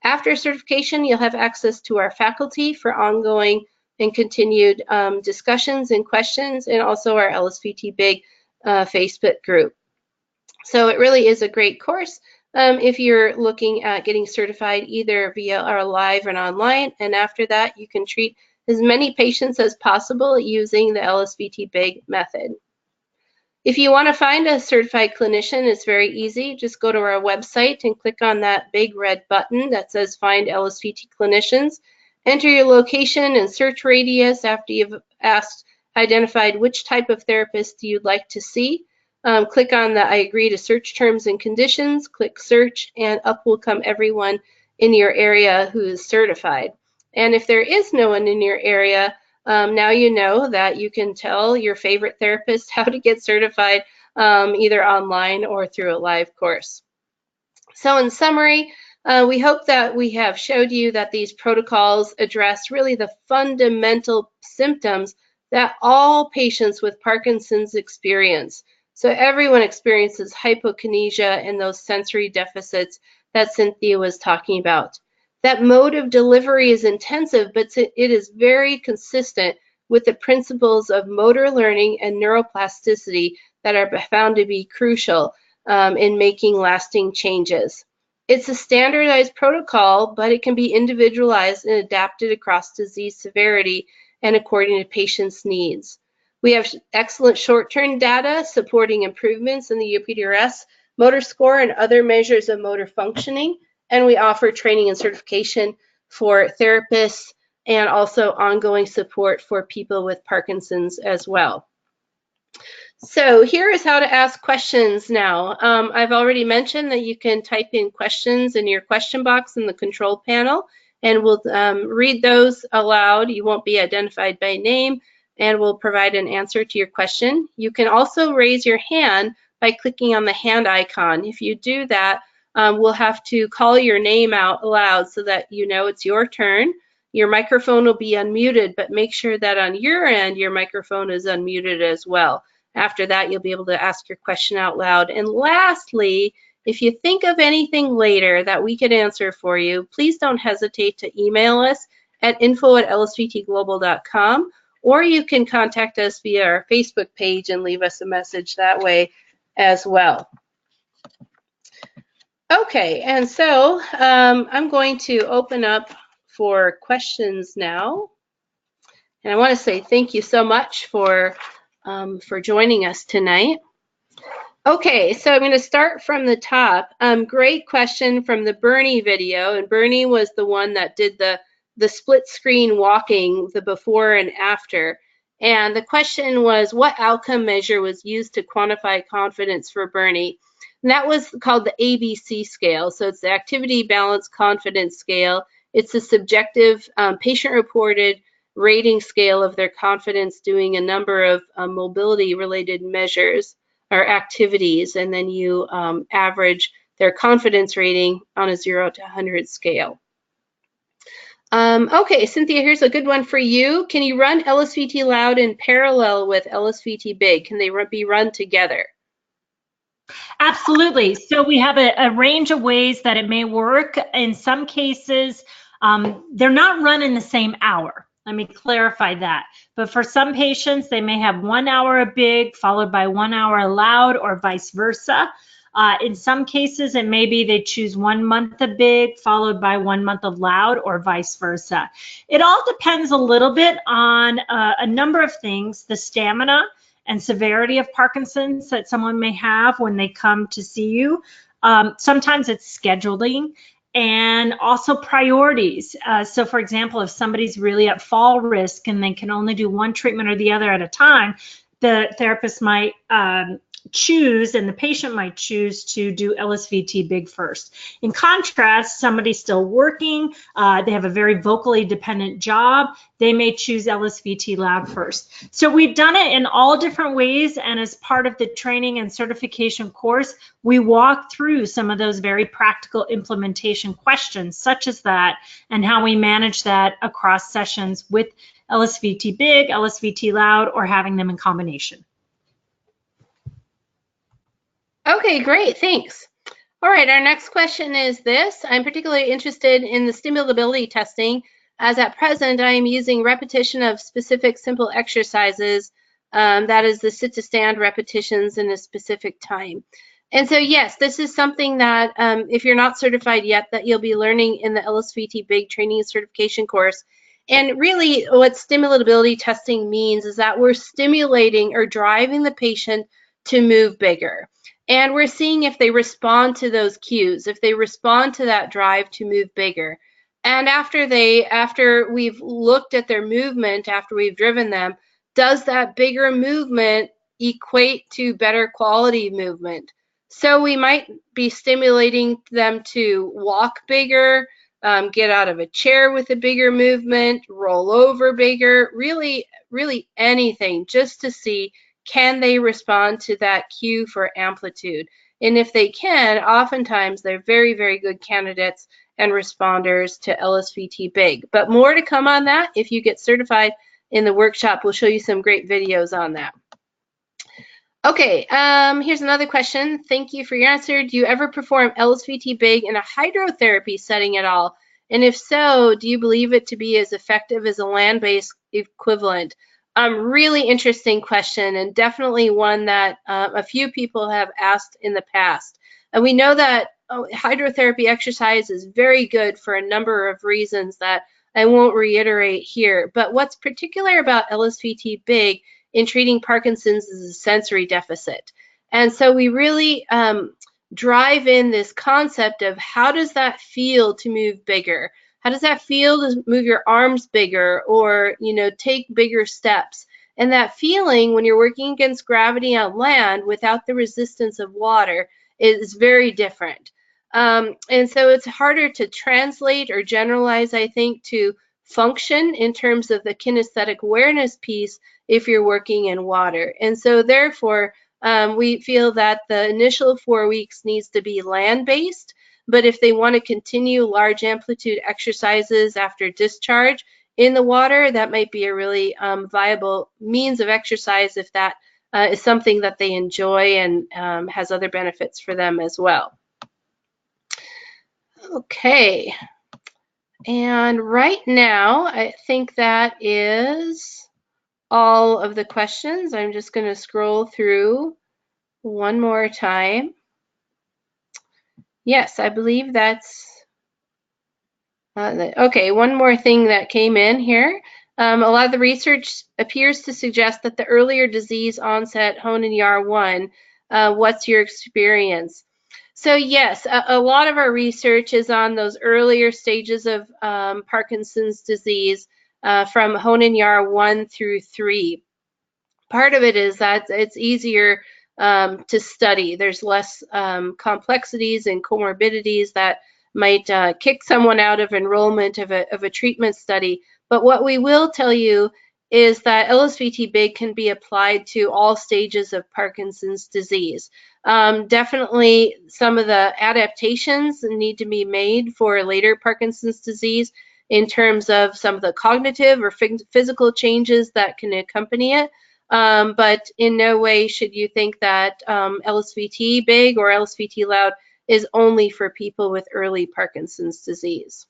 S1: After certification, you'll have access to our faculty for ongoing and continued discussions and questions, and also our LSVT Big Facebook group. So it really is a great course if you're looking at getting certified either via our live and online, and after that you can treat as many patients as possible using the LSVT Big method. If you want to find a certified clinician, it's very easy. Just go to our website and click on that big red button that says Find LSVT Clinicians. Enter your location and search radius after you've identified which type of therapist you'd like to see. Click on the I agree to search terms and conditions, click search, and up will come everyone in your area who is certified. And if there is no one in your area, now you know that you can tell your favorite therapist how to get certified either online or through a live course. So in summary, we hope that we have showed you that these protocols address really the fundamental symptoms that all patients with Parkinson's experience. So everyone experiences hypokinesia and those sensory deficits that Cynthia was talking about. That mode of delivery is intensive, but it is very consistent with the principles of motor learning and neuroplasticity that are found to be crucial in making lasting changes. It's a standardized protocol, but it can be individualized and adapted across disease severity and according to patients' needs. We have excellent short-term data supporting improvements in the UPDRS motor score and other measures of motor functioning. And we offer training and certification for therapists and also ongoing support for people with Parkinson's as well. So here is how to ask questions now. I've already mentioned that you can type in questions in your question box in the control panel, and we'll read those aloud. You won't be identified by name, and we'll provide an answer to your question. You can also raise your hand by clicking on the hand icon. If you do that, we'll have to call your name out loud so that you know it's your turn. Your microphone will be unmuted, but make sure that on your end, your microphone is unmuted as well. After that, you'll be able to ask your question out loud. And lastly, if you think of anything later that we could answer for you, please don't hesitate to email us at info@lsvtglobal.com, or you can contact us via our Facebook page and leave us a message that way as well. Okay, and so I'm going to open up for questions now. And I want to say thank you so much for joining us tonight. Okay, so I'm going to start from the top. Great question from the Bernie video, and Bernie was the one that did the split screen walking, the before and after. And the question was, what outcome measure was used to quantify confidence for Bernie? And that was called the ABC scale. So it's the Activity Balance Confidence Scale. It's a subjective patient-reported rating scale of their confidence doing a number of mobility-related measures or activities, and then you average their confidence rating on a 0 to 100 scale. Okay, Cynthia, here's a good one for you. Can you run LSVT LOUD in parallel with LSVT BIG? Can they be run together?
S2: Absolutely. So we have a range of ways that it may work. In some cases, they're not run in the same hour. Let me clarify that. But for some patients, they may have 1 hour of BIG followed by 1 hour of LOUD, or vice versa. In some cases, it may be they choose 1 month of BIG followed by 1 month of LOUD, or vice versa. It all depends a little bit on a number of things: the stamina and severity of Parkinson's that someone may have when they come to see you. Sometimes it's scheduling, and also priorities. So for example, if somebody's really at fall risk and they can only do one treatment or the other at a time, the therapist might choose, and the patient might choose, to do LSVT BIG first. In contrast, somebody still working, they have a very vocally dependent job, they may choose LSVT LOUD first. So we've done it in all different ways, and as part of the training and certification course, we walk through some of those very practical implementation questions such as that, and how we manage that across sessions with LSVT BIG, LSVT LOUD, or having them in combination.
S1: Okay, great, thanks. All right, our next question is this. I'm particularly interested in the stimulability testing, as at present I am using repetition of specific simple exercises, that is the sit to stand repetitions in a specific time. And so yes, this is something that if you're not certified yet, that you'll be learning in the LSVT BIG training and certification course. And really what stimulability testing means is that we're stimulating or driving the patient to move bigger. And we're seeing if they respond to those cues, if they respond to that drive to move bigger. And after we've looked at their movement, after we've driven them, does that bigger movement equate to better quality movement? So we might be stimulating them to walk bigger, get out of a chair with a bigger movement, roll over bigger, really anything, just to see, can they respond to that cue for amplitude? And if they can, oftentimes they're very, very good candidates and responders to LSVT BIG. But more to come on that. If you get certified in the workshop, we'll show you some great videos on that. Okay, here's another question. Thank you for your answer. Do you ever perform LSVT BIG in a hydrotherapy setting at all? And if so, do you believe it to be as effective as a land-based equivalent? Really interesting question, and definitely one that a few people have asked in the past. And we know that hydrotherapy exercise is very good for a number of reasons that I won't reiterate here. But what's particular about LSVT BIG in treating Parkinson's is a sensory deficit. And so we really drive in this concept of, how does that feel to move bigger? How does that feel to move your arms bigger, or, you know, take bigger steps? And that feeling when you're working against gravity on land without the resistance of water is very different. And so it's harder to translate or generalize, I think, to function in terms of the kinesthetic awareness piece if you're working in water. And so therefore, we feel that the initial 4 weeks needs to be land-based. But if they want to continue large amplitude exercises after discharge in the water, that might be a really viable means of exercise if that is something that they enjoy and has other benefits for them as well. Okay, and right now I think that is all of the questions. I'm just going to scroll through one more time. Yes, I believe that's okay. One more thing that came in here. A lot of the research appears to suggest that the earlier disease onset, Hoehn-Yahr 1, what's your experience? So yes, a lot of our research is on those earlier stages of Parkinson's disease from Hoehn-Yahr 1 through 3. part of it is that it's easier to study. There's less complexities and comorbidities that might kick someone out of enrollment of a treatment study. But what we will tell you is that LSVT BIG can be applied to all stages of Parkinson's disease. Definitely some of the adaptations need to be made for later Parkinson's disease in terms of some of the cognitive or physical changes that can accompany it. But in no way should you think that LSVT BIG or LSVT LOUD is only for people with early Parkinson's disease.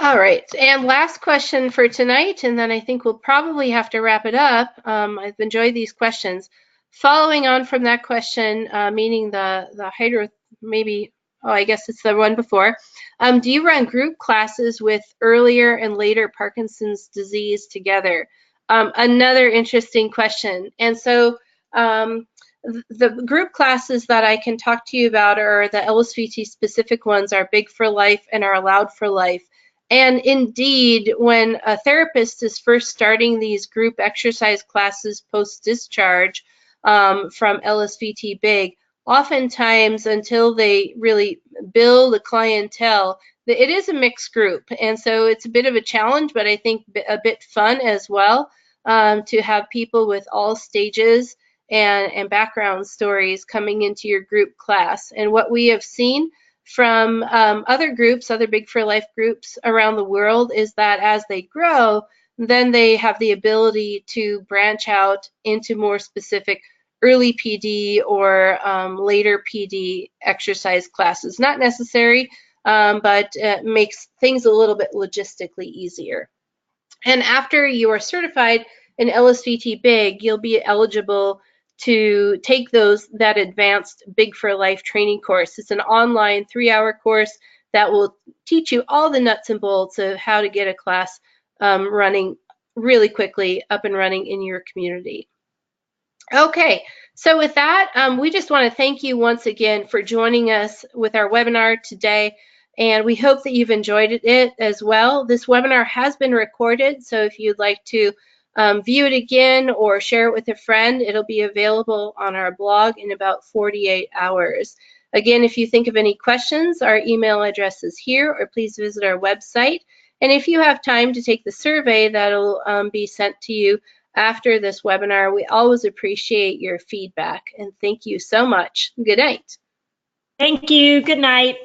S1: All right, and last question for tonight, and then I think we'll probably have to wrap it up. I've enjoyed these questions. Following on from that question, meaning the hydro, maybe, oh, I guess it's the one before. Do you run group classes with earlier and later Parkinson's disease together? Another interesting question. And so the group classes that I can talk to you about are the LSVT specific ones, are Big for Life and are Loud for Life. And indeed, when a therapist is first starting these group exercise classes post-discharge from LSVT BIG, oftentimes until they really build a clientele, it is a mixed group. And so it's a bit of a challenge, but I think a bit fun as well, to have people with all stages and background stories coming into your group class. And what we have seen from other groups, other Big for Life groups around the world, is that as they grow, then they have the ability to branch out into more specific early PD or later PD exercise classes. Not necessary, but makes things a little bit logistically easier. And after you are certified in LSVT BIG, you'll be eligible to take that advanced Big for Life training course. It's an online 3-hour course that will teach you all the nuts and bolts of how to get a class running really quickly, up and running in your community. Okay, so with that, we just want to thank you once again for joining us with our webinar today, and we hope that you've enjoyed it as well. This webinar has been recorded, so if you'd like to view it again or share it with a friend, it'll be available on our blog in about 48 hours. Again, if you think of any questions, our email address is here, or please visit our website. And if you have time to take the survey, that'll be sent to you after this webinar. We always appreciate your feedback, and thank you so much. Good night.
S2: Thank you. Good night.